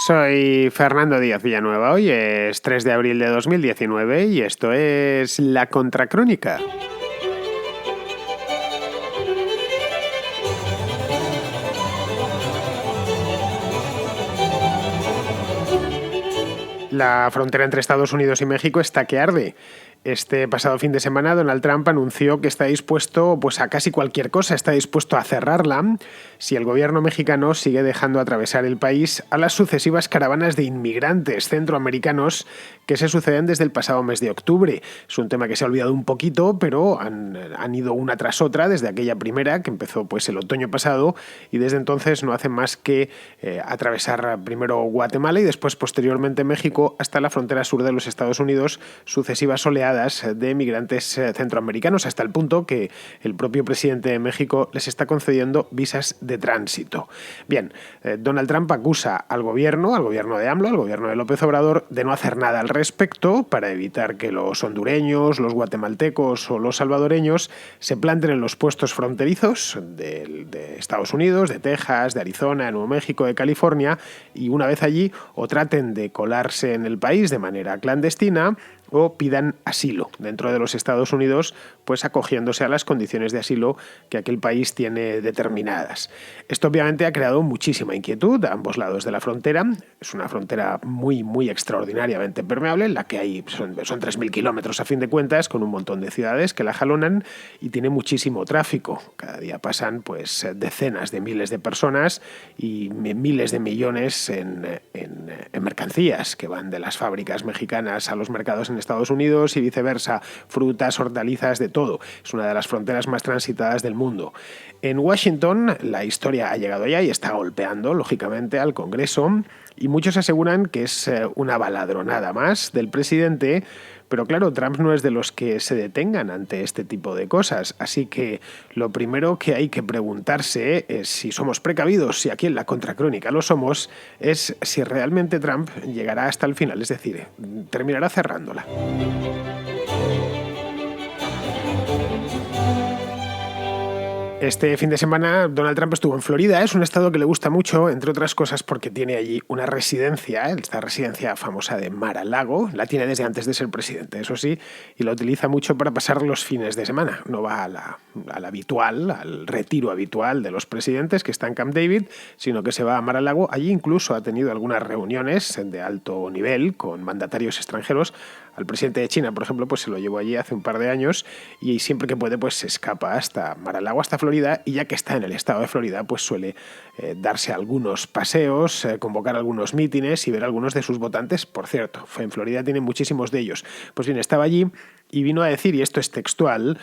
Soy Fernando Díaz Villanueva. Hoy es 3 de abril de 2019 y esto es La Contracrónica. La frontera entre Estados Unidos y México está que arde. Este pasado fin de semana Donald Trump anunció que está dispuesto a casi cualquier cosa, está dispuesto a cerrarla si el gobierno mexicano sigue dejando atravesar el país a las sucesivas caravanas de inmigrantes centroamericanos que se suceden desde el pasado mes de octubre. Es un tema que se ha olvidado un poquito, pero han ido una tras otra desde aquella primera que empezó el otoño pasado y desde entonces no hacen más que atravesar primero Guatemala y después posteriormente México hasta la frontera sur de los Estados Unidos, sucesivas oleadas de migrantes centroamericanos, hasta el punto que el propio presidente de México les está concediendo visas de tránsito. Bien, Donald Trump acusa al gobierno de AMLO, al gobierno de López Obrador, de no hacer nada al respecto para evitar que los hondureños, los guatemaltecos o los salvadoreños se planten en los puestos fronterizos de Estados Unidos, de Texas, de Arizona, de Nuevo México, de California, y una vez allí o traten de colarse en el país de manera clandestina o pidan asilo dentro de los Estados Unidos, pues acogiéndose a las condiciones de asilo que aquel país tiene determinadas. Esto obviamente ha creado muchísima inquietud a ambos lados de la frontera. Es una frontera muy, muy extraordinariamente permeable, en la que son 3.000 kilómetros a fin de cuentas, con un montón de ciudades que la jalonan y tiene muchísimo tráfico. Cada día pasan decenas de miles de personas y miles de millones en mercancías que van de las fábricas mexicanas a los mercados en Estados Unidos y viceversa, frutas, hortalizas, de todo. Es una de las fronteras más transitadas del mundo. En Washington la historia ha llegado ya y está golpeando, lógicamente, al Congreso, y muchos aseguran que es una baladronada más del presidente. Pero claro, Trump no es de los que se detengan ante este tipo de cosas, así que lo primero que hay que preguntarse es si somos precavidos, si aquí en La Contracrónica lo somos, es si realmente Trump llegará hasta el final, es decir, terminará cerrándola. Este fin de semana Donald Trump estuvo en Florida. Es un estado que le gusta mucho, entre otras cosas porque tiene allí una residencia, esta residencia famosa de Mar-a-Lago. La tiene desde antes de ser presidente, eso sí, y la utiliza mucho para pasar los fines de semana. No va al habitual, al retiro habitual de los presidentes, que está en Camp David, sino que se va a Mar-a-Lago. Allí incluso ha tenido algunas reuniones de alto nivel con mandatarios extranjeros. Al presidente de China, por ejemplo, se lo llevó allí hace un par de años y siempre que puede se escapa hasta Mar-a-Lago, hasta Florida, y ya que está en el estado de Florida, suele darse algunos paseos, convocar algunos mítines y ver a algunos de sus votantes. Por cierto, en Florida tiene muchísimos de ellos. Pues bien, estaba allí y vino a decir, y esto es textual,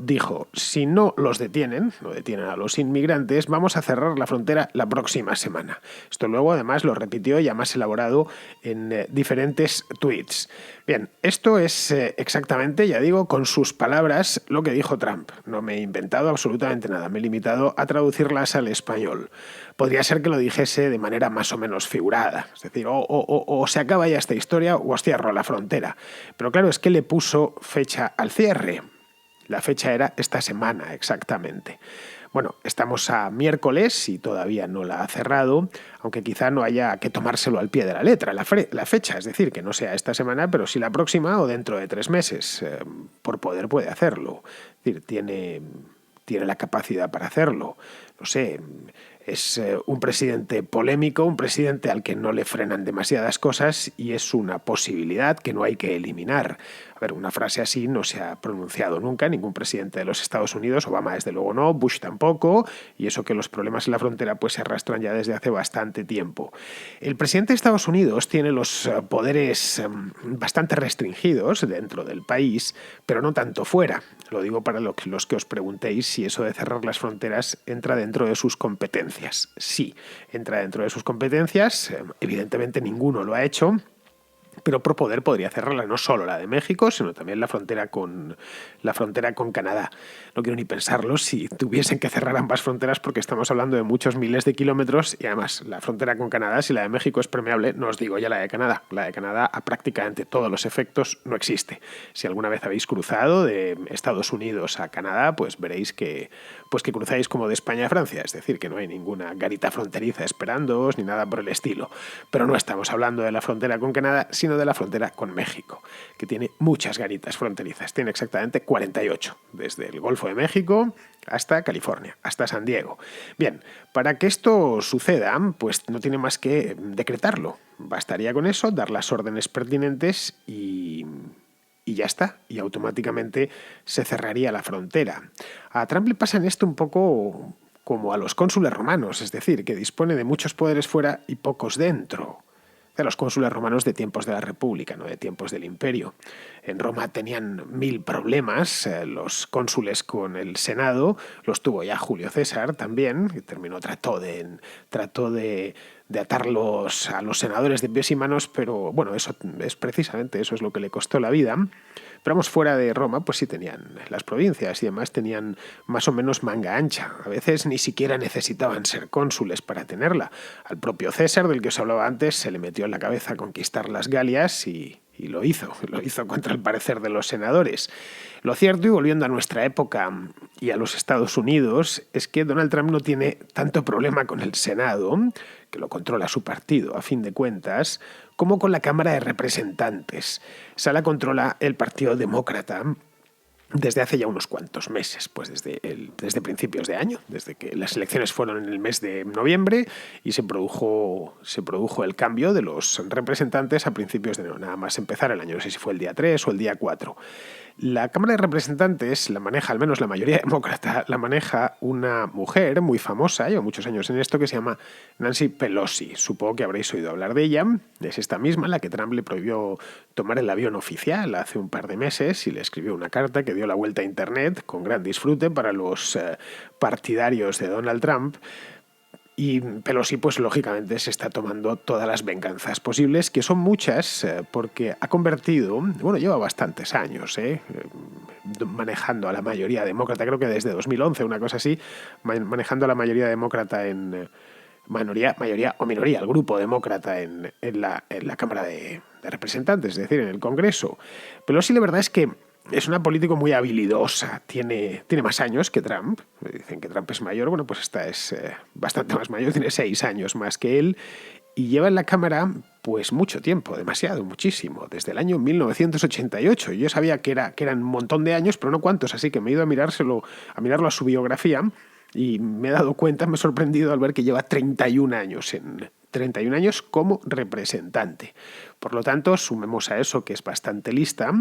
dijo, si no los detienen, no detienen a los inmigrantes, vamos a cerrar la frontera la próxima semana. Esto luego además lo repitió ya más elaborado en diferentes tweets. Bien, esto es exactamente, ya digo, con sus palabras lo que dijo Trump. No me he inventado absolutamente nada, me he limitado a traducirlas al español. Podría ser que lo dijese de manera más o menos figurada, es decir, o se acaba ya esta historia o os cierro la frontera. Pero claro, es que le puso fecha al cierre. La fecha era esta semana, exactamente. Bueno, estamos a miércoles y todavía no la ha cerrado, aunque quizá no haya que tomárselo al pie de la letra, la fecha, es decir, que no sea esta semana, pero sí la próxima o dentro de 3 meses. Por poder puede hacerlo. Es decir, tiene la capacidad para hacerlo. No sé, es un presidente polémico, un presidente al que no le frenan demasiadas cosas y es una posibilidad que no hay que eliminar. A ver, una frase así no se ha pronunciado nunca ningún presidente de los Estados Unidos, Obama desde luego no, Bush tampoco, y eso que los problemas en la frontera se arrastran ya desde hace bastante tiempo. El presidente de Estados Unidos tiene los poderes bastante restringidos dentro del país, pero no tanto fuera. Lo digo para los que os preguntéis si eso de cerrar las fronteras entra dentro de sus competencias. Sí, entra dentro de sus competencias. Evidentemente ninguno lo ha hecho, pero por poder podría cerrarla no solo la de México, sino también la frontera con Canadá. No quiero ni pensarlo si tuviesen que cerrar ambas fronteras, porque estamos hablando de muchos miles de kilómetros y además la frontera con Canadá, si la de México es permeable, no os digo ya la de Canadá. La de Canadá a prácticamente todos los efectos no existe. Si alguna vez habéis cruzado de Estados Unidos a Canadá, pues veréis que cruzáis como de España a Francia, es decir, que no hay ninguna garita fronteriza esperándoos ni nada por el estilo. Pero no estamos hablando de la frontera con Canadá, sino de la frontera con México, que tiene muchas garitas fronterizas, tiene exactamente 48, desde el Golfo de México hasta California, hasta San Diego. Bien, para que esto suceda, pues no tiene más que decretarlo. Bastaría con eso, dar las órdenes pertinentes y ya está, y automáticamente se cerraría la frontera. A Trump le pasa en esto un poco como a los cónsules romanos, es decir, que dispone de muchos poderes fuera y pocos dentro. De los cónsules romanos de tiempos de la República, no de tiempos del Imperio. En Roma tenían 1000 problemas, los cónsules con el Senado, los tuvo ya Julio César también, que trató de atarlos a los senadores de pies y manos, pero bueno, eso es lo que le costó la vida. Pero vamos, fuera de Roma, pues sí tenían las provincias y demás tenían más o menos manga ancha. A veces ni siquiera necesitaban ser cónsules para tenerla. Al propio César, del que os hablaba antes, se le metió en la cabeza conquistar las Galias y lo hizo contra el parecer de los senadores. Lo cierto, y volviendo a nuestra época y a los Estados Unidos, es que Donald Trump no tiene tanto problema con el Senado, que lo controla su partido, a fin de cuentas, como con la Cámara de Representantes. Esa la controla el Partido Demócrata desde hace ya unos cuantos meses, pues desde principios de año, desde que las elecciones fueron en el mes de noviembre y se produjo el cambio de los representantes a principios de enero, nada más empezar el año, no sé si fue el día 3 o el día 4. La Cámara de Representantes la maneja, al menos la mayoría demócrata, la maneja una mujer muy famosa, lleva muchos años en esto, que se llama Nancy Pelosi. Supongo que habréis oído hablar de ella. Es esta misma la que Trump le prohibió tomar el avión oficial hace un par de meses y le escribió una carta que dio la vuelta a Internet con gran disfrute para los partidarios de Donald Trump. Y Pelosi, pues lógicamente, se está tomando todas las venganzas posibles, que son muchas, porque ha convertido, lleva bastantes años, manejando a la mayoría demócrata, creo que desde 2011, una cosa así, manejando a la mayoría demócrata en mayoría o minoría, el grupo demócrata en la Cámara de Representantes, es decir, en el Congreso. Pelosi, la verdad es que es una política muy habilidosa, tiene más años que Trump, dicen que Trump es mayor, bueno, pues esta es bastante más mayor, tiene 6 años más que él, y lleva en la Cámara pues mucho tiempo, demasiado, muchísimo, desde el año 1988. Yo sabía que eran un montón de años, pero no cuántos, así que me he ido a mirarlo a su biografía y me he dado cuenta, me he sorprendido al ver que lleva 31 años como representante. Por lo tanto, sumemos a eso que es bastante lista,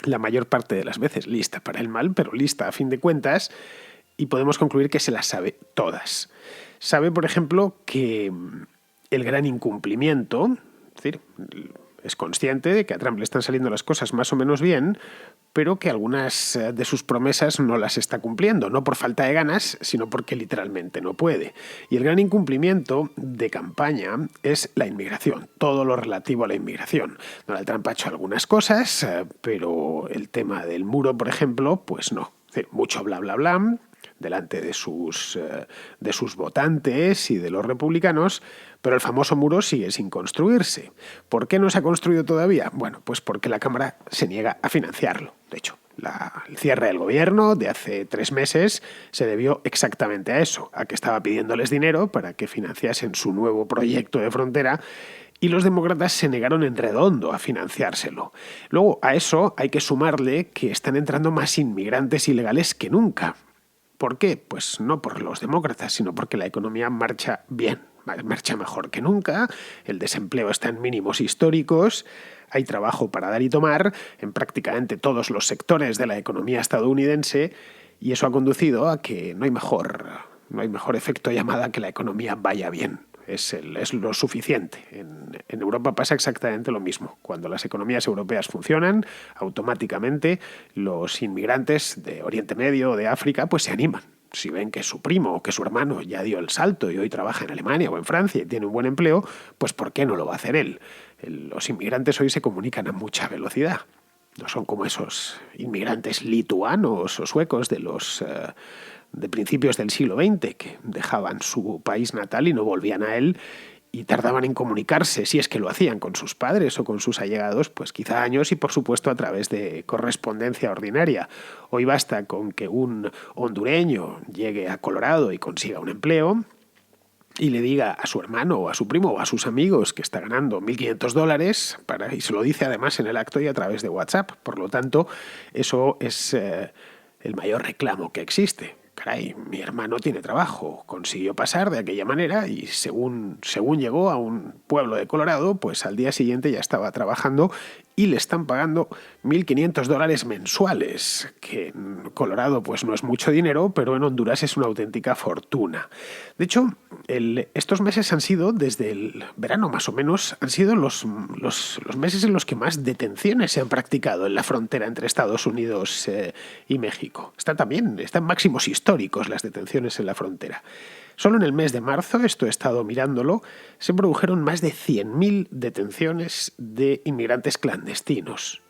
la mayor parte de las veces lista para el mal, pero lista a fin de cuentas, y podemos concluir que se las sabe todas. Sabe, por ejemplo, que el gran incumplimiento, es decir, es consciente de que a Trump le están saliendo las cosas más o menos bien, pero que algunas de sus promesas no las está cumpliendo, no por falta de ganas, sino porque literalmente no puede. Y el gran incumplimiento de campaña es la inmigración, todo lo relativo a la inmigración. Donald Trump ha hecho algunas cosas, pero el tema del muro, por ejemplo, pues no. Es decir, mucho bla bla bla delante de sus votantes y de los republicanos, pero el famoso muro sigue sin construirse. ¿Por qué no se ha construido todavía? Bueno, pues porque la Cámara se niega a financiarlo. De hecho, el cierre del gobierno de hace 3 meses se debió exactamente a eso, a que estaba pidiéndoles dinero para que financiasen su nuevo proyecto de frontera, y los demócratas se negaron en redondo a financiárselo. Luego, a eso hay que sumarle que están entrando más inmigrantes ilegales que nunca. ¿Por qué? Pues no por los demócratas, sino porque la economía marcha bien, marcha mejor que nunca, el desempleo está en mínimos históricos, hay trabajo para dar y tomar en prácticamente todos los sectores de la economía estadounidense, y eso ha conducido a que no hay mejor efecto llamada que la economía vaya bien. Es lo suficiente. En Europa pasa exactamente lo mismo. Cuando las economías europeas funcionan, automáticamente los inmigrantes de Oriente Medio o de África pues se animan. Si ven que su primo o que su hermano ya dio el salto y hoy trabaja en Alemania o en Francia y tiene un buen empleo, pues ¿por qué no lo va a hacer él? Los inmigrantes hoy se comunican a mucha velocidad. No son como esos inmigrantes lituanos o suecos de principios del siglo XX que dejaban su país natal y no volvían a él y tardaban en comunicarse, si es que lo hacían con sus padres o con sus allegados, pues quizá años y por supuesto a través de correspondencia ordinaria. Hoy basta con que un hondureño llegue a Colorado y consiga un empleo y le diga a su hermano o a su primo o a sus amigos que está ganando $1.500 y se lo dice además en el acto y a través de WhatsApp. Por lo tanto, eso es el mayor reclamo que existe. Caray, mi hermano tiene trabajo, consiguió pasar de aquella manera y según llegó a un pueblo de Colorado, pues al día siguiente ya estaba trabajando y le están pagando $1.500 mensuales, que en Colorado pues no es mucho dinero, pero en Honduras es una auténtica fortuna. De hecho, estos meses han sido, desde el verano más o menos, han sido los meses en los que más detenciones se han practicado en la frontera entre Estados Unidos y México. Están en máximos históricos las detenciones en la frontera. Solo en el mes de marzo, esto he estado mirándolo, se produjeron más de 100.000 detenciones de inmigrantes clandestinos.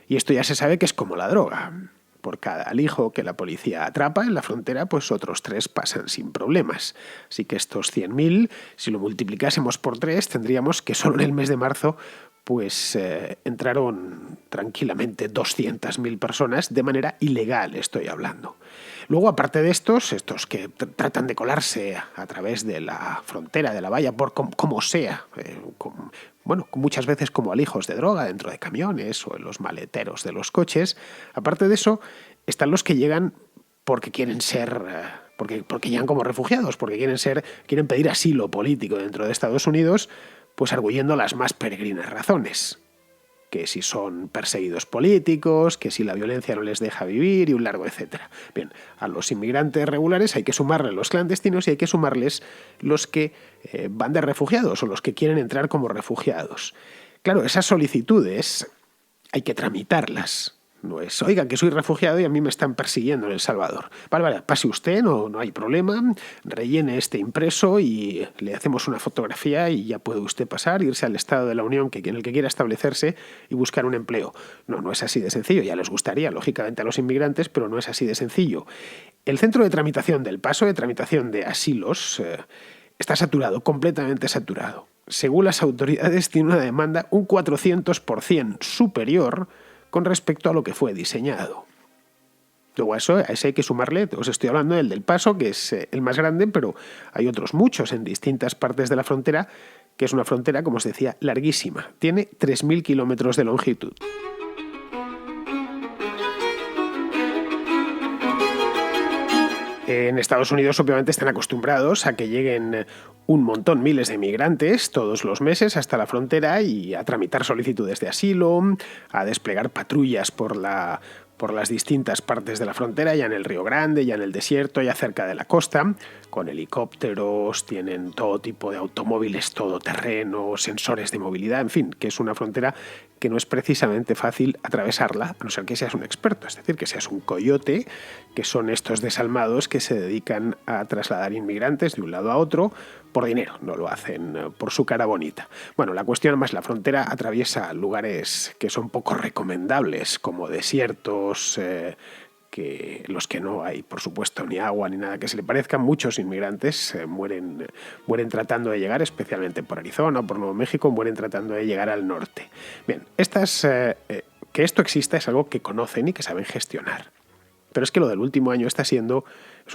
Y esto ya se sabe que es como la droga. Por cada alijo que la policía atrapa en la frontera, pues otros 3 pasan sin problemas. Así que estos 100.000, si lo multiplicásemos por 3, tendríamos que solo en el mes de marzo pues entraron tranquilamente 200.000 personas de manera ilegal, estoy hablando. Luego, aparte de estos que tratan de colarse a través de la frontera, de la valla, por como sea, muchas veces como alijos de droga dentro de camiones o en los maleteros de los coches, aparte de eso, están los que llegan porque quieren ser... porque llegan como refugiados, porque quieren pedir asilo político dentro de Estados Unidos, pues arguyendo las más peregrinas razones. Que si son perseguidos políticos, que si la violencia no les deja vivir y un largo etcétera. Bien, a los inmigrantes regulares hay que sumarles los clandestinos y hay que sumarles los que van de refugiados o los que quieren entrar como refugiados. Claro, esas solicitudes hay que tramitarlas. No es, oiga, que soy refugiado y a mí me están persiguiendo en El Salvador. Vale, pase usted, no hay problema, rellene este impreso y le hacemos una fotografía y ya puede usted pasar, irse al Estado de la Unión en el que quiera establecerse y buscar un empleo. No es así de sencillo, ya les gustaría, lógicamente, a los inmigrantes, pero no es así de sencillo. El centro de tramitación del paso de tramitación de asilos está saturado, completamente saturado. Según las autoridades, tiene una demanda un 400% superior con respecto a lo que fue diseñado. Luego a ese hay que sumarle, os estoy hablando del Paso, que es el más grande, pero hay otros muchos en distintas partes de la frontera, que es una frontera, como os decía, larguísima. Tiene 3.000 kilómetros de longitud. En Estados Unidos obviamente están acostumbrados a que lleguen un montón, miles de migrantes todos los meses hasta la frontera y a tramitar solicitudes de asilo, a desplegar patrullas por las distintas partes de la frontera, ya en el Río Grande, ya en el desierto, ya cerca de la costa, con helicópteros, tienen todo tipo de automóviles todoterreno, sensores de movilidad, en fin, que es una frontera que no es precisamente fácil atravesarla, a no ser que seas un experto, es decir, que seas un coyote, que son estos desalmados que se dedican a trasladar inmigrantes de un lado a otro por dinero, no lo hacen por su cara bonita. Bueno, la cuestión más, la frontera atraviesa lugares que son poco recomendables, como desiertos, que los que no hay, por supuesto, ni agua ni nada que se le parezca. Muchos inmigrantes mueren tratando de llegar, especialmente por Arizona o por Nuevo México, mueren tratando de llegar al norte. Bien, que esto exista es algo que conocen y que saben gestionar. Pero es que lo del último año está siendo,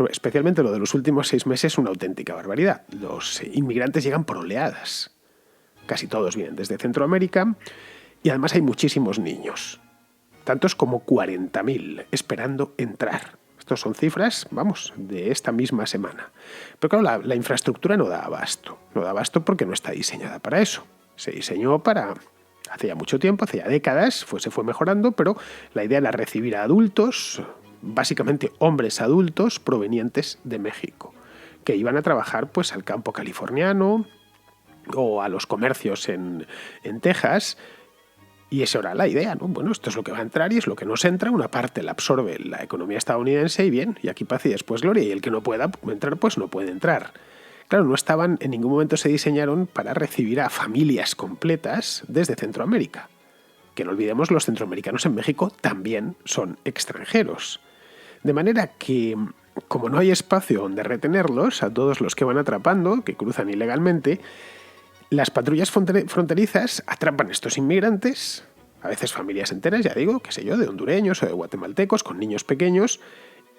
especialmente lo de los últimos 6 meses, una auténtica barbaridad. Los inmigrantes llegan por oleadas. Casi todos vienen desde Centroamérica y además hay muchísimos niños. Tantos como 40.000 esperando entrar. Estas son cifras, de esta misma semana. Pero claro, la infraestructura no da abasto. No da abasto porque no está diseñada para eso. Se diseñó hace ya mucho tiempo, hace ya décadas, se fue mejorando, pero la idea era recibir a adultos, básicamente hombres adultos provenientes de México, que iban a trabajar al campo californiano o a los comercios en Texas. Y esa era la idea, ¿no? Bueno, esto es lo que va a entrar y es lo que nos entra, una parte la absorbe la economía estadounidense y bien, y aquí paz y después gloria, y el que no pueda entrar, pues no puede entrar. Claro, no estaban, en ningún momento se diseñaron para recibir a familias completas desde Centroamérica. Que no olvidemos, los centroamericanos en México también son extranjeros. De manera que, como no hay espacio donde retenerlos, a todos los que van atrapando, que cruzan ilegalmente, las patrullas fronterizas atrapan a estos inmigrantes, a veces familias enteras, ya digo, qué sé yo, de hondureños o de guatemaltecos con niños pequeños,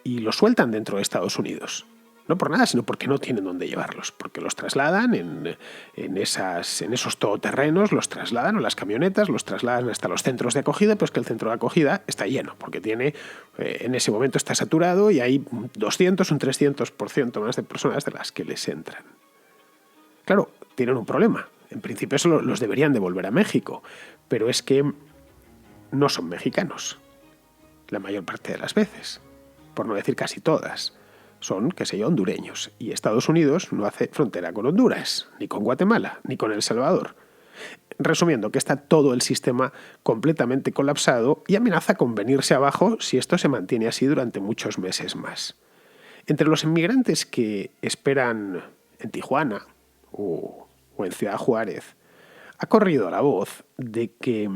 y los sueltan dentro de Estados Unidos. No por nada, sino porque no tienen dónde llevarlos, porque los trasladan en esos todoterrenos, los trasladan, o las camionetas, los trasladan hasta los centros de acogida, pues que el centro de acogida está lleno, porque tiene, en ese momento está saturado y hay un 300% más de personas de las que les entran. Claro, tienen un problema. En principio eso los deberían devolver a México, pero es que no son mexicanos, la mayor parte de las veces, por no decir casi todas. Son, qué sé yo, hondureños. Y Estados Unidos no hace frontera con Honduras, ni con Guatemala, ni con El Salvador. Resumiendo, que está todo el sistema completamente colapsado y amenaza con venirse abajo si esto se mantiene así durante muchos meses más. Entre los inmigrantes que esperan en Tijuana o en Ciudad Juárez, ha corrido la voz de que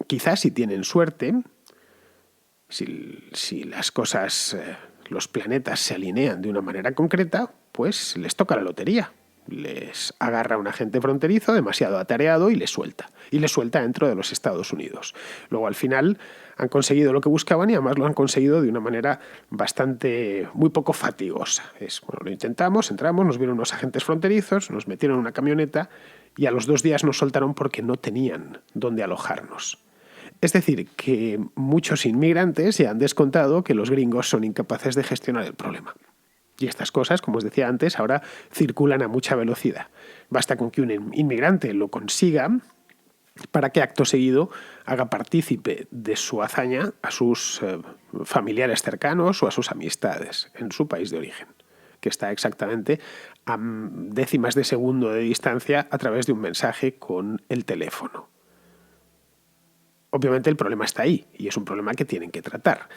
quizás si tienen suerte, si las cosas, los planetas se alinean de una manera concreta, pues les toca la lotería. Les agarra un agente fronterizo demasiado atareado y les suelta. Y les suelta dentro de los Estados Unidos. Luego al final han conseguido lo que buscaban y además lo han conseguido de una manera muy poco fatigosa. Lo intentamos, entramos, nos vieron unos agentes fronterizos, nos metieron en una camioneta y a los 2 días nos soltaron porque no tenían dónde alojarnos. Es decir, que muchos inmigrantes ya han descontado que los gringos son incapaces de gestionar el problema. Y estas cosas, como os decía antes, ahora circulan a mucha velocidad. Basta con que un inmigrante lo consiga para que acto seguido haga partícipe de su hazaña a sus familiares cercanos o a sus amistades en su país de origen, que está exactamente a décimas de segundo de distancia a través de un mensaje con el teléfono. Obviamente el problema está ahí y es un problema que tienen que tratar.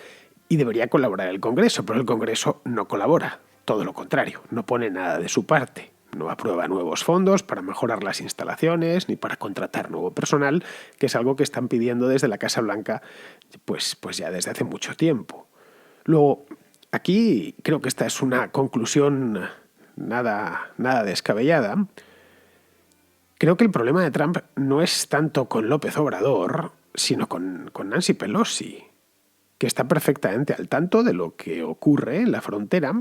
Y debería colaborar el Congreso, pero el Congreso no colabora. Todo lo contrario, no pone nada de su parte. No aprueba nuevos fondos para mejorar las instalaciones ni para contratar nuevo personal, que es algo que están pidiendo desde la Casa Blanca pues ya desde hace mucho tiempo. Luego, aquí creo que esta es una conclusión nada descabellada. Creo que el problema de Trump no es tanto con López Obrador, sino con Nancy Pelosi, que está perfectamente al tanto de lo que ocurre en la frontera,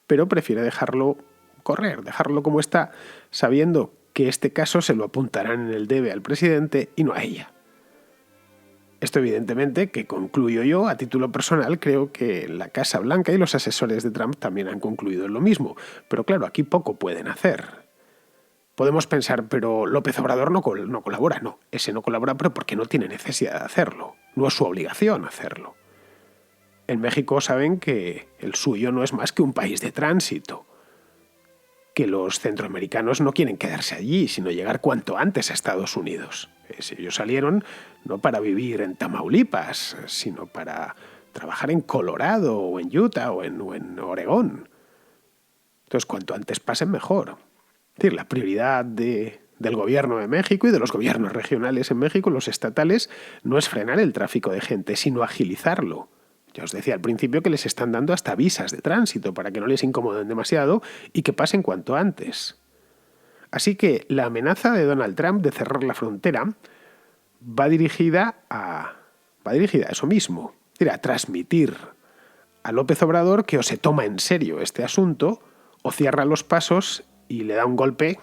pero prefiere dejarlo correr, dejarlo como está, sabiendo que este caso se lo apuntarán en el debe al presidente y no a ella. Esto evidentemente, que concluyo yo a título personal, creo que la Casa Blanca y los asesores de Trump también han concluido en lo mismo, pero claro, aquí poco pueden hacer. Podemos pensar, pero López Obrador no colabora. No, ese no colabora, pero porque no tiene necesidad de hacerlo. No es su obligación hacerlo. En México saben que el suyo no es más que un país de tránsito, que los centroamericanos no quieren quedarse allí, sino llegar cuanto antes a Estados Unidos. Ellos salieron no para vivir en Tamaulipas, sino para trabajar en Colorado o en Utah o en Oregón. Entonces, cuanto antes pasen, mejor. Es decir, la prioridad del gobierno de México y de los gobiernos regionales en México, los estatales, no es frenar el tráfico de gente, sino agilizarlo. Ya os decía al principio que les están dando hasta visas de tránsito para que no les incomoden demasiado y que pasen cuanto antes. Así que la amenaza de Donald Trump de cerrar la frontera va dirigida a eso mismo, es decir, a transmitir a López Obrador que o se toma en serio este asunto o cierra los pasos y le da un golpe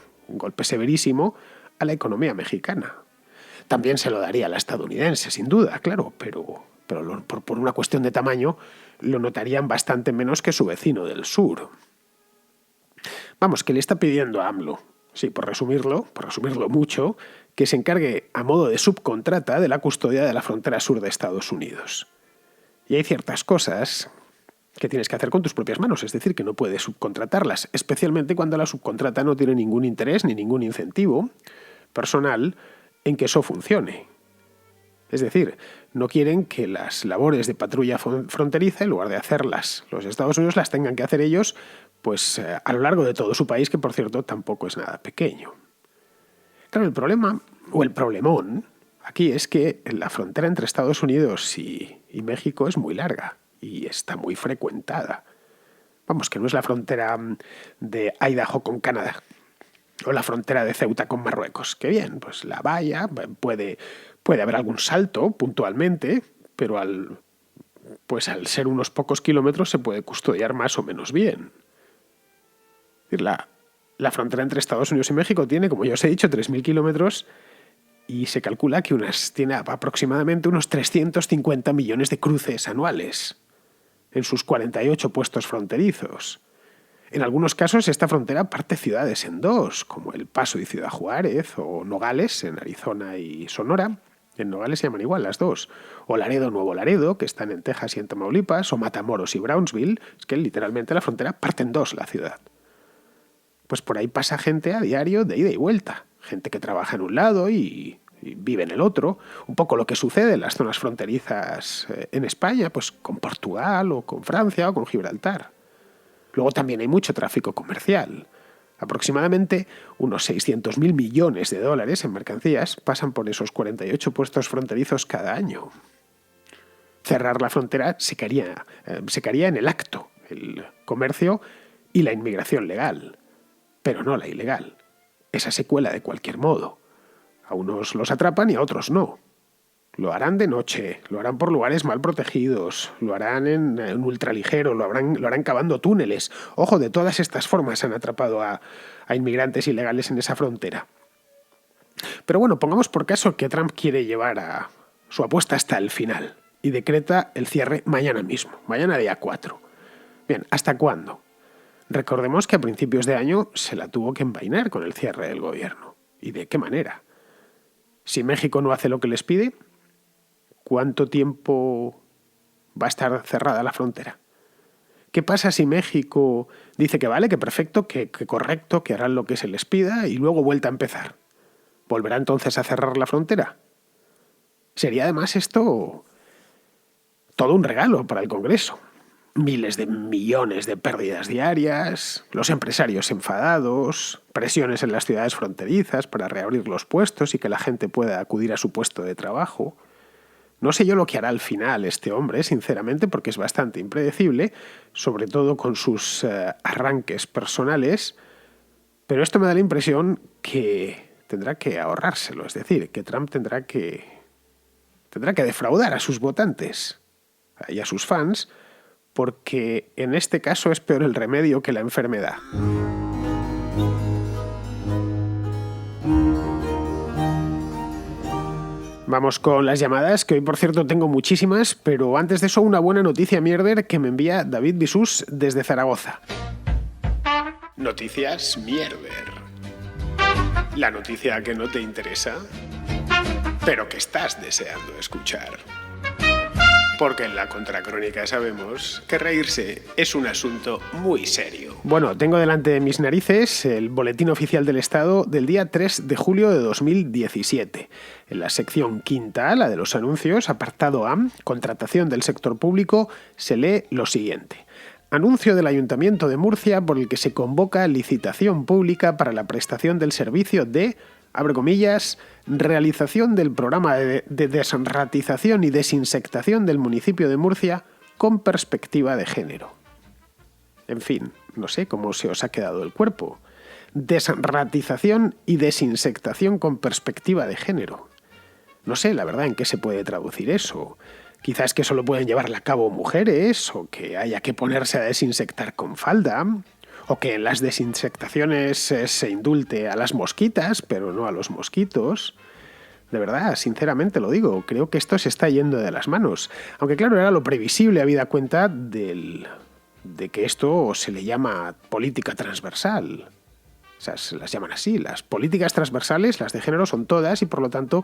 severísimo a la economía mexicana. También se lo daría a la estadounidense, sin duda, claro, pero por una cuestión de tamaño lo notarían bastante menos que su vecino del sur. Vamos, que le está pidiendo a AMLO, sí, por resumirlo mucho, que se encargue a modo de subcontrata de la custodia de la frontera sur de Estados Unidos. Y hay ciertas cosas que tienes que hacer con tus propias manos, es decir, que no puedes subcontratarlas, especialmente cuando la subcontrata no tiene ningún interés ni ningún incentivo personal en que eso funcione. Es decir, no quieren que las labores de patrulla fronteriza, en lugar de hacerlas los Estados Unidos, las tengan que hacer ellos pues, a lo largo de todo su país, que por cierto tampoco es nada pequeño. Claro, el problema, o el problemón, aquí es que la frontera entre Estados Unidos y México es muy larga y está muy frecuentada. Vamos, que no es la frontera de Idaho con Canadá o la frontera de Ceuta con Marruecos. Que bien, pues la valla, puede haber algún salto puntualmente, pero al ser unos pocos kilómetros se puede custodiar más o menos bien. La frontera entre Estados Unidos y México tiene, como ya os he dicho, 3.000 kilómetros y se calcula que tiene aproximadamente unos 350 millones de cruces anuales en sus 48 puestos fronterizos. En algunos casos esta frontera parte ciudades en dos, como El Paso y Ciudad Juárez, o Nogales en Arizona y Sonora. En Nogales se llaman igual las dos. O Laredo, Nuevo Laredo, que están en Texas y en Tamaulipas, o Matamoros y Brownsville. Es que literalmente la frontera parte en dos la ciudad. Pues por ahí pasa gente a diario de ida y vuelta. Gente que trabaja en un lado y vive en el otro. Un poco lo que sucede en las zonas fronterizas en España, pues con Portugal o con Francia o con Gibraltar. Luego también hay mucho tráfico comercial. Aproximadamente unos 600.000 millones de dólares en mercancías pasan por esos 48 puestos fronterizos cada año. Cerrar la frontera se caería en el acto, el comercio y la inmigración legal, pero no la ilegal. Esa se cuela de cualquier modo. A unos los atrapan y a otros no. Lo harán de noche, lo harán por lugares mal protegidos, lo harán en ultraligero, lo harán cavando túneles. Ojo, de todas estas formas han atrapado a inmigrantes ilegales en esa frontera. Pero bueno, pongamos por caso que Trump quiere llevar a su apuesta hasta el final y decreta el cierre mañana mismo, mañana día 4. Bien, ¿hasta cuándo? Recordemos que a principios de año se la tuvo que envainar con el cierre del gobierno. ¿Y de qué manera? Si México no hace lo que les pide, ¿cuánto tiempo va a estar cerrada la frontera? ¿Qué pasa si México dice que vale, que perfecto, que correcto, que harán lo que se les pida y luego vuelta a empezar? ¿Volverá entonces a cerrar la frontera? Sería además esto todo un regalo para el Congreso. Miles de millones de pérdidas diarias, los empresarios enfadados, presiones en las ciudades fronterizas para reabrir los puestos y que la gente pueda acudir a su puesto de trabajo. No sé yo lo que hará al final este hombre, sinceramente, porque es bastante impredecible, sobre todo con sus arranques personales, pero esto me da la impresión que tendrá que ahorrárselo, es decir, que Trump tendrá que defraudar a sus votantes y a sus fans, porque en este caso es peor el remedio que la enfermedad. Vamos con las llamadas, que hoy por cierto tengo muchísimas, pero antes de eso una buena noticia mierder que me envía David Bisús desde Zaragoza. Noticias mierder. La noticia que no te interesa, pero que estás deseando escuchar. Porque en la Contracrónica sabemos que reírse es un asunto muy serio. Bueno, tengo delante de mis narices el Boletín Oficial del Estado del día 3 de julio de 2017. En la sección quinta, la de los anuncios, apartado A, contratación del sector público, se lee lo siguiente. Anuncio del Ayuntamiento de Murcia por el que se convoca licitación pública para la prestación del servicio de, abre comillas, realización del programa de desratización y desinsectación del municipio de Murcia con perspectiva de género. En fin, no sé cómo se os ha quedado el cuerpo. Desratización y desinsectación con perspectiva de género. No sé, la verdad, en qué se puede traducir eso. Quizás que solo pueden llevarla a cabo mujeres, o que haya que ponerse a desinsectar con falda, o que en las desinsectaciones se indulte a las mosquitas, pero no a los mosquitos. De verdad, sinceramente lo digo, creo que esto se está yendo de las manos. Aunque claro, era lo previsible habida cuenta de que esto se le llama política transversal. O sea, se las llaman así. Las políticas transversales, las de género, son todas y por lo tanto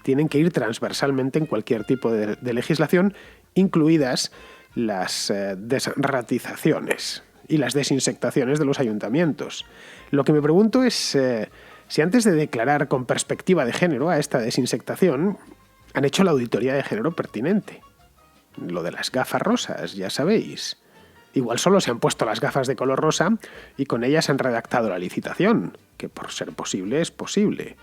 tienen que ir transversalmente en cualquier tipo de legislación, incluidas las desratizaciones y las desinsectaciones de los ayuntamientos. Lo que me pregunto es si antes de declarar con perspectiva de género a esta desinsectación Han hecho la auditoría de género pertinente. Lo de las gafas rosas, ya sabéis. Igual solo se han puesto las gafas de color rosa y con ellas han redactado la licitación, que por ser posible es posible.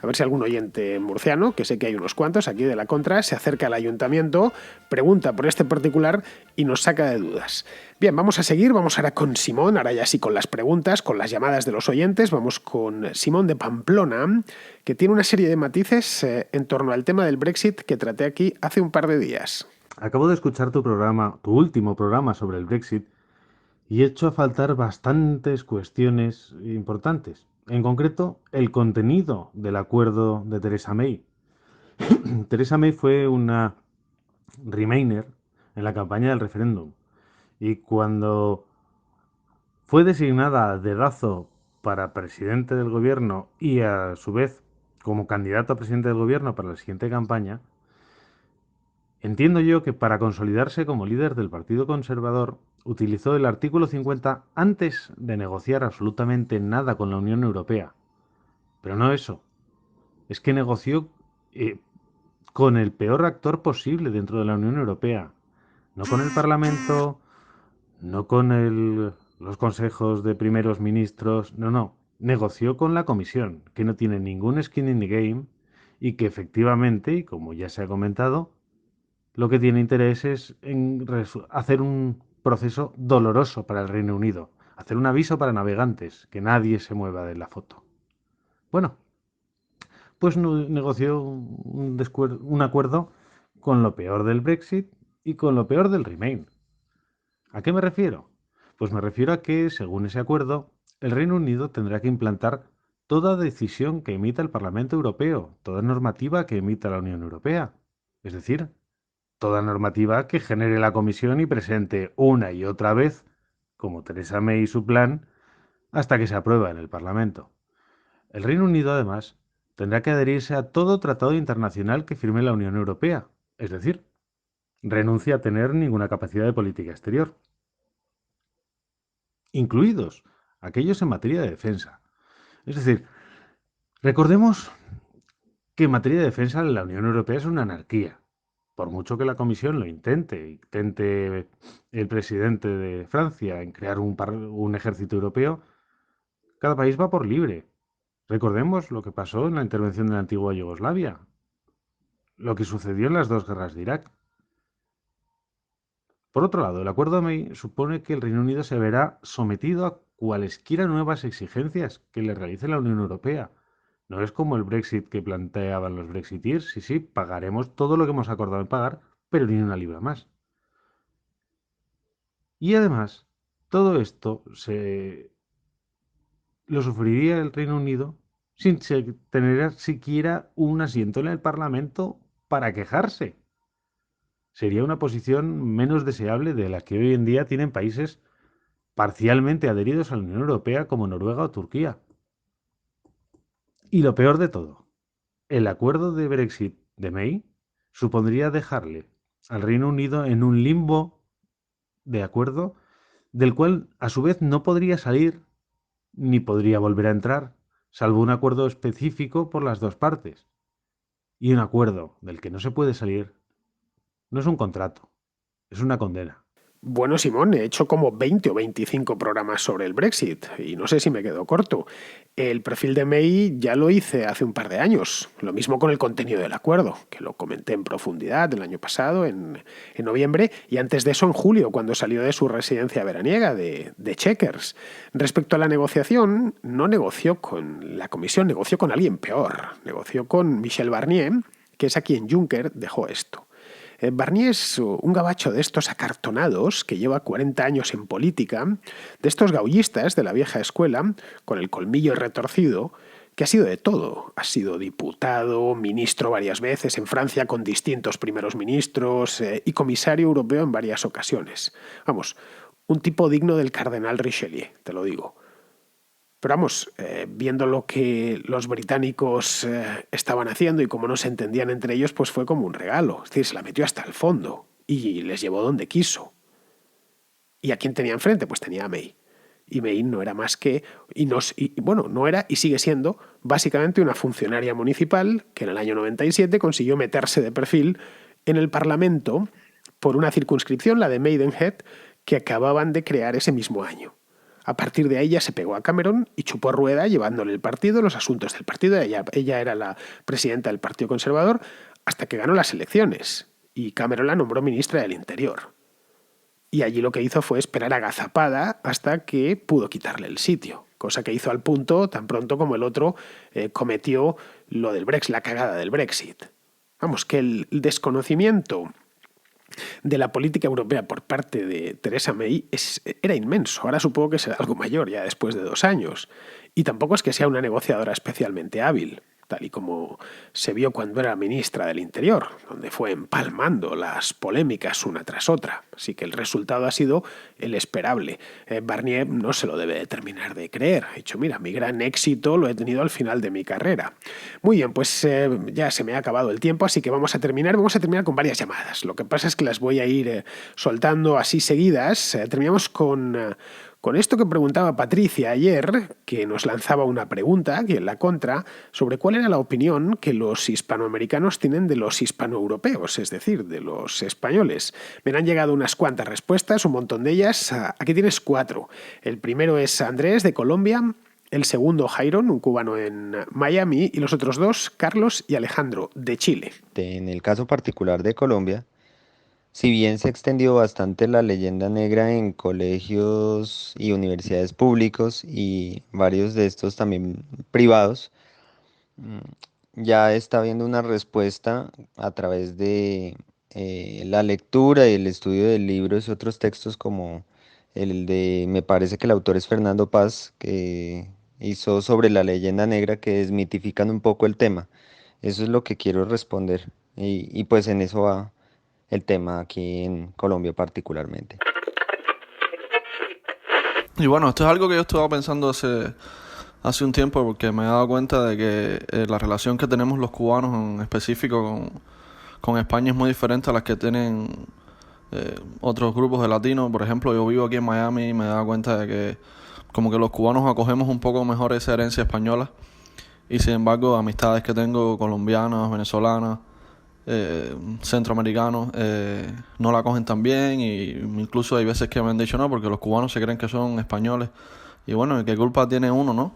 A ver si algún oyente murciano, que sé que hay unos cuantos aquí de la contra, se acerca al ayuntamiento, pregunta por este particular y nos saca de dudas. Bien, vamos a seguir, vamos ahora con Simón, ahora ya sí con las preguntas, con las llamadas de los oyentes. Vamos con Simón de Pamplona, que tiene una serie de matices en torno al tema del Brexit que traté aquí hace un par de días. Acabo de escuchar tu programa, tu último programa sobre el Brexit, y he hecho a faltar bastantes cuestiones importantes. En concreto, el contenido del acuerdo de Theresa May. Theresa May fue una Remainer en la campaña del referéndum. Y cuando fue designada a dedazo para presidente del gobierno y a su vez como candidato a presidente del gobierno para la siguiente campaña, entiendo yo que para consolidarse como líder del Partido Conservador utilizó el artículo 50 antes de negociar absolutamente nada con la Unión Europea. Pero no eso, es que negoció eh, con el peor actor posible dentro de la Unión Europea. No con el Parlamento, no con los consejos de primeros ministros, no, no. Negoció con la Comisión, que no tiene ningún skin in the game y que efectivamente, y como ya se ha comentado, lo que tiene interés es en hacer un proceso doloroso para el Reino Unido, hacer un aviso para navegantes, que nadie se mueva de la foto. Bueno, pues negoció un acuerdo con lo peor del Brexit y con lo peor del Remain. ¿A qué me refiero? Pues me refiero a que, según ese acuerdo, el Reino Unido tendrá que implantar toda decisión que emita el Parlamento Europeo, toda normativa que emita la Unión Europea. Es decir, toda normativa que genere la Comisión y presente una y otra vez, como Theresa May y su plan, hasta que se aprueba en el Parlamento. El Reino Unido, además, tendrá que adherirse a todo tratado internacional que firme la Unión Europea, es decir, renuncia a tener ninguna capacidad de política exterior, incluidos aquellos en materia de defensa. Es decir, recordemos que en materia de defensa la Unión Europea es una anarquía. Por mucho que la Comisión lo intente el presidente de Francia en crear un ejército europeo, cada país va por libre. Recordemos lo que pasó en la intervención de la antigua Yugoslavia, lo que sucedió en las dos guerras de Irak. Por otro lado, el acuerdo de May supone que el Reino Unido se verá sometido a cualesquiera nuevas exigencias que le realice la Unión Europea. No es como el Brexit que planteaban los Brexiteers, sí, sí, pagaremos todo lo que hemos acordado en pagar, pero ni una libra más. Y además, todo esto lo sufriría el Reino Unido sin tener siquiera un asiento en el Parlamento para quejarse. Sería una posición menos deseable de la que hoy en día tienen países parcialmente adheridos a la Unión Europea como Noruega o Turquía. Y lo peor de todo, el acuerdo de Brexit de May supondría dejarle al Reino Unido en un limbo de acuerdo del cual a su vez no podría salir ni podría volver a entrar, salvo un acuerdo específico por las dos partes. Y un acuerdo del que no se puede salir no es un contrato, es una condena. Bueno, Simón, he hecho como 20 o 25 programas sobre el Brexit y no sé si me quedo corto. El perfil de May ya lo hice hace un par de años. Lo mismo con el contenido del acuerdo, que lo comenté en profundidad el año pasado, en noviembre, y antes de eso en julio, cuando salió de su residencia veraniega de Chequers. Respecto a la negociación, no negoció con la Comisión, negoció con alguien peor. Negoció con Michel Barnier, que es a quien Juncker dejó esto. Barnier es un gabacho de estos acartonados que lleva 40 años en política, de estos gaullistas de la vieja escuela, con el colmillo retorcido, que ha sido de todo. Ha sido diputado, ministro varias veces en Francia con distintos primeros ministros y comisario europeo en varias ocasiones. Vamos, un tipo digno del cardenal Richelieu, te lo digo. Pero vamos, viendo lo que los británicos estaban haciendo y cómo no se entendían entre ellos, pues fue como un regalo. Es decir, se la metió hasta el fondo y les llevó donde quiso. ¿Y a quién tenía enfrente? Pues tenía a May. Y May no era más que, bueno, no era y sigue siendo básicamente una funcionaria municipal que en el año 97 consiguió meterse de perfil en el Parlamento por una circunscripción, la de Maidenhead, que acababan de crear ese mismo año. A partir de ahí ya se pegó a Cameron y chupó rueda llevándole el partido, los asuntos del partido. Ella era la presidenta del Partido Conservador hasta que ganó las elecciones y Cameron la nombró ministra del Interior. Y allí lo que hizo fue esperar agazapada hasta que pudo quitarle el sitio, cosa que hizo al punto tan pronto como el otro cometió lo del Brexit, la cagada del Brexit. Vamos, que el desconocimiento de la política europea por parte de Theresa May era inmenso. Ahora supongo que será algo mayor ya después de 2 años. Y tampoco es que sea una negociadora especialmente hábil, tal y como se vio cuando era ministra del Interior, donde fue empalmando las polémicas una tras otra. Así que el resultado ha sido el esperable. Barnier no se lo debe de terminar de creer. Ha dicho, mira, mi gran éxito lo he tenido al final de mi carrera. Muy bien, pues ya se me ha acabado el tiempo, así que vamos a terminar con varias llamadas. Lo que pasa es que las voy a ir soltando así seguidas. Terminamos con esto que preguntaba Patricia ayer, que nos lanzaba una pregunta, aquí en la contra, sobre cuál era la opinión que los hispanoamericanos tienen de los hispanoeuropeos, es decir, de los españoles. Me han llegado unas cuantas respuestas, un montón de ellas. Aquí tienes 4. El primero es Andrés, de Colombia. El segundo, Jairon, un cubano en Miami. Y los otros 2, Carlos y Alejandro, de Chile. En el caso particular de Colombia, si bien se extendió bastante la leyenda negra en colegios y universidades públicos y varios de estos también privados, mm, ya está habiendo una respuesta a través de la lectura y el estudio de libros y otros textos como el de, me parece que el autor es Fernando Paz, que hizo sobre la leyenda negra que desmitifican un poco el tema. Eso es lo que quiero responder y pues en eso va el tema aquí en Colombia particularmente. Y bueno, esto es algo que yo estaba pensando hace un tiempo porque me he dado cuenta de que la relación que tenemos los cubanos en específico con España es muy diferente a las que tienen otros grupos de latinos. Por ejemplo, yo vivo aquí en Miami y me he dado cuenta de que como que los cubanos acogemos un poco mejor esa herencia española y sin embargo amistades que tengo colombianas, venezolanas, centroamericanos no la cogen tan bien y incluso hay veces que me han dicho no porque los cubanos se creen que son españoles y bueno, ¿qué culpa tiene uno, no?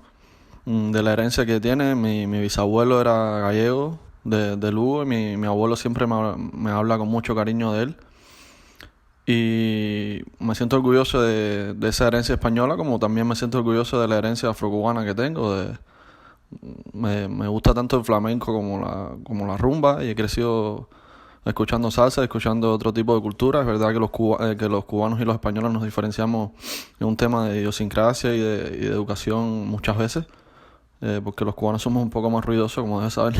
De la herencia que tiene. Mi bisabuelo era gallego de Lugo y mi abuelo siempre me habla con mucho cariño de él y me siento orgulloso de esa herencia española, como también me siento orgulloso de la herencia afrocubana que tengo. Me gusta tanto el flamenco como la rumba y he crecido escuchando salsa, escuchando otro tipo de cultura. Es verdad que que los cubanos y los españoles nos diferenciamos en un tema de idiosincrasia y de educación muchas veces, porque los cubanos somos un poco más ruidosos, como debes saber.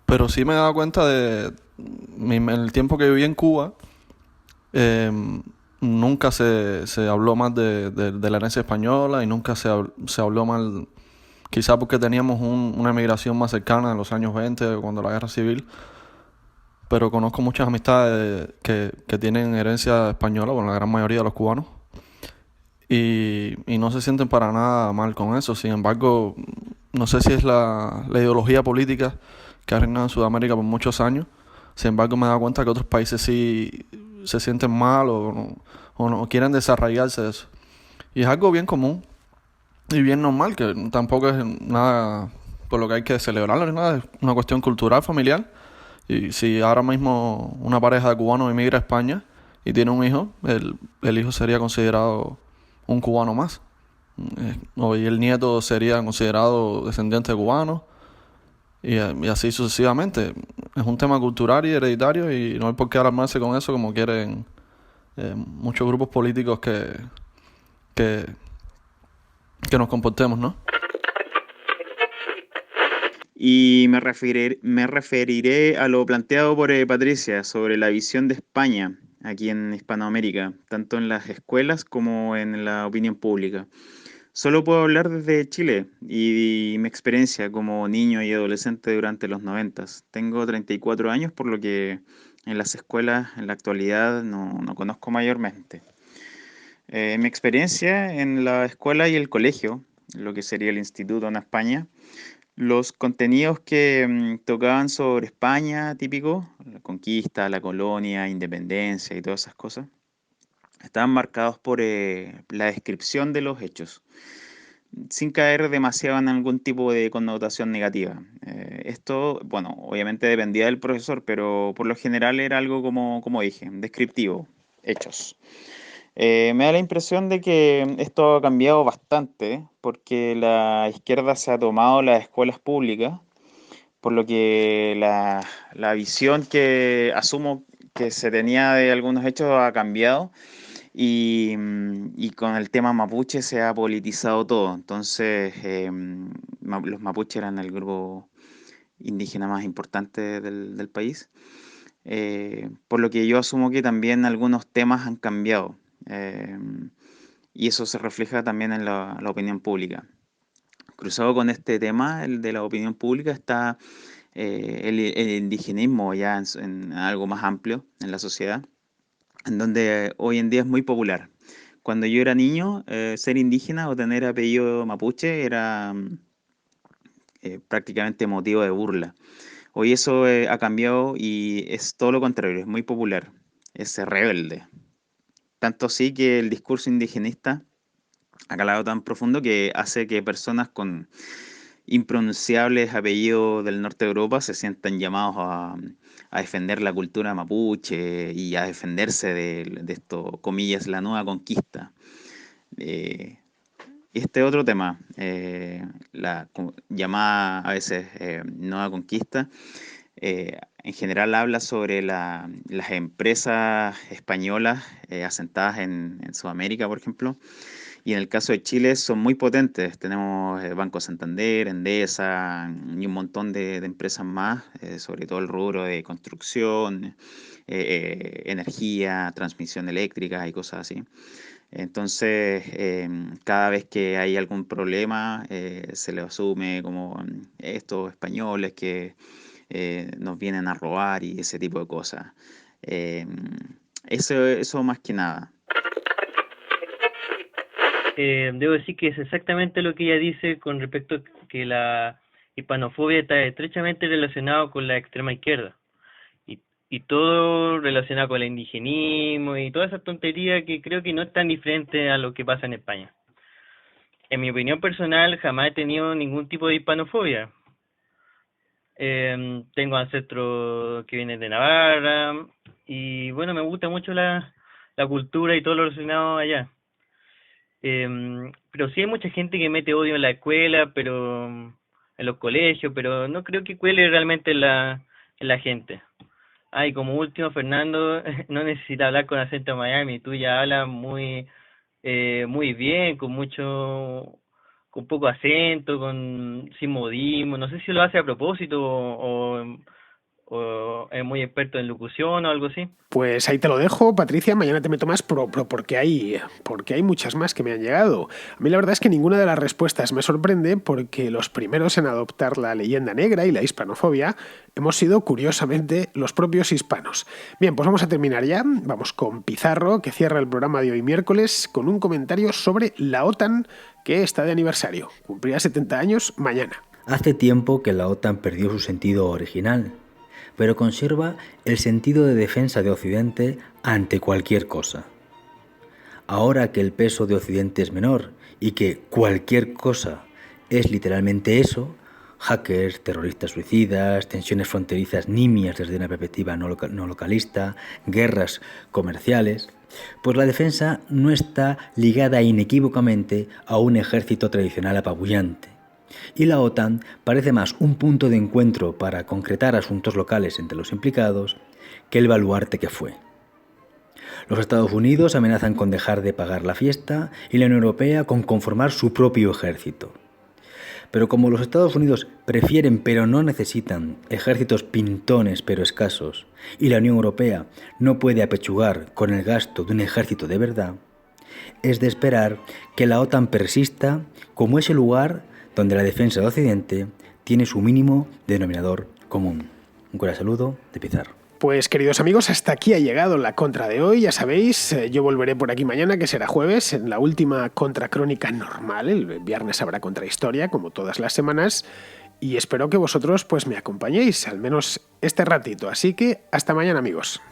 Pero sí me he dado cuenta en el tiempo que viví en Cuba, nunca se habló más de la herencia española y nunca se habló mal, quizá porque teníamos una emigración más cercana en los años 20, cuando la guerra civil, pero conozco muchas amistades que tienen herencia española, bueno, la gran mayoría de los cubanos, y no se sienten para nada mal con eso. Sin embargo, no sé si es la ideología política que ha reinado en Sudamérica por muchos años. Sin embargo, me he dado cuenta que otros países sí se sienten mal o no quieren desarraigarse de eso. Y es algo bien común y bien normal, que tampoco es nada por lo que hay que celebrarlo ni nada, es una cuestión cultural, familiar. Y si ahora mismo una pareja de cubanos emigra a España y tiene un hijo, el hijo sería considerado un cubano más. Y el nieto sería considerado descendiente de cubano y así sucesivamente. Es un tema cultural y hereditario y no hay por qué alarmarse con eso como quieren muchos grupos políticos que nos comportemos, ¿no? Y me referiré a lo planteado por Patricia sobre la visión de España aquí en Hispanoamérica, tanto en las escuelas como en la opinión pública. Solo puedo hablar desde Chile y mi experiencia como niño y adolescente durante los 90. Tengo 34 años, por lo que en las escuelas en la actualidad no conozco mayormente. Mi experiencia en la escuela y el colegio lo que sería el instituto en España, los contenidos que tocaban sobre España, típico, la conquista, la colonia, independencia y todas esas cosas, estaban marcados por la descripción de los hechos, sin caer demasiado en algún tipo de connotación negativa. Esto, bueno, obviamente dependía del profesor, pero por lo general era algo como dije, descriptivo, hechos. Me da la impresión de que esto ha cambiado bastante porque la izquierda se ha tomado las escuelas públicas, por lo que la visión que asumo que se tenía de algunos hechos ha cambiado y con el tema mapuche se ha politizado todo. Entonces, los mapuches eran el grupo indígena más importante del país, por lo que yo asumo que también algunos temas han cambiado. eh, y eso se refleja también en la opinión pública. Cruzado con este tema, el de la opinión pública, está el indigenismo ya en algo más amplio en la sociedad, en donde hoy en día es muy popular. Cuando yo era niño, ser indígena o tener apellido mapuche era prácticamente motivo de burla. Hoy eso ha cambiado y es todo lo contrario, es muy popular, es rebelde. Tanto así que el discurso indigenista ha calado tan profundo que hace que personas con impronunciables apellidos del norte de Europa se sientan llamados a defender la cultura mapuche y a defenderse de esto, comillas, la nueva conquista. Eh, este otro tema, llamada a veces nueva conquista, en general habla sobre las empresas españolas asentadas en Sudamérica, por ejemplo, y en el caso de Chile son muy potentes. Tenemos Banco Santander, Endesa y un montón de empresas más, sobre todo el rubro de construcción, energía, transmisión eléctrica y cosas así. Entonces, cada vez que hay algún problema, se le asume como estos españoles que nos vienen a robar y ese tipo de cosas. Eh, eso más que nada. Debo decir que es exactamente lo que ella dice con respecto a que la hispanofobia está estrechamente relacionado con la extrema izquierda y todo relacionado con el indigenismo y toda esa tontería que creo que no es tan diferente a lo que pasa en España. En mi opinión personal, jamás he tenido ningún tipo de hispanofobia. Tengo ancestros que vienen de Navarra y bueno, me gusta mucho la cultura y todo lo relacionado allá. Pero sí hay mucha gente que mete odio en la escuela, pero en los colegios, pero no creo que cuele realmente en la gente. Y como último, Fernando, no necesita hablar con acento Miami, tú ya hablas muy bien, con poco acento, sin modismo, no sé si lo hace a propósito o es muy experto en locución o algo así. Pues ahí te lo dejo, Patricia. Mañana te meto más, porque hay muchas más que me han llegado. A mí la verdad es que ninguna de las respuestas me sorprende porque los primeros en adoptar la leyenda negra y la hispanofobia hemos sido, curiosamente, los propios hispanos. Bien, pues vamos a terminar ya. Vamos con Pizarro, que cierra el programa de hoy miércoles con un comentario sobre la OTAN, que está de aniversario. Cumplirá 70 años mañana. Hace tiempo que la OTAN perdió su sentido original, pero conserva el sentido de defensa de Occidente ante cualquier cosa. Ahora que el peso de Occidente es menor y que cualquier cosa es literalmente eso, hackers, terroristas suicidas, tensiones fronterizas nimias desde una perspectiva no localista, guerras comerciales, pues la defensa no está ligada inequívocamente a un ejército tradicional apabullante. Y la OTAN parece más un punto de encuentro para concretar asuntos locales entre los implicados que el baluarte que fue. Los Estados Unidos amenazan con dejar de pagar la fiesta y la Unión Europea con conformar su propio ejército. Pero como los Estados Unidos prefieren pero no necesitan ejércitos pintones pero escasos y la Unión Europea no puede apechugar con el gasto de un ejército de verdad, es de esperar que la OTAN persista como ese lugar donde la defensa de Occidente tiene su mínimo denominador común. Un cordial saludo de Pizarro. Pues queridos amigos, hasta aquí ha llegado la contra de hoy, ya sabéis, yo volveré por aquí mañana, que será jueves, en la última contracrónica normal, el viernes habrá contrahistoria, como todas las semanas, y espero que vosotros pues me acompañéis, al menos este ratito, así que hasta mañana amigos.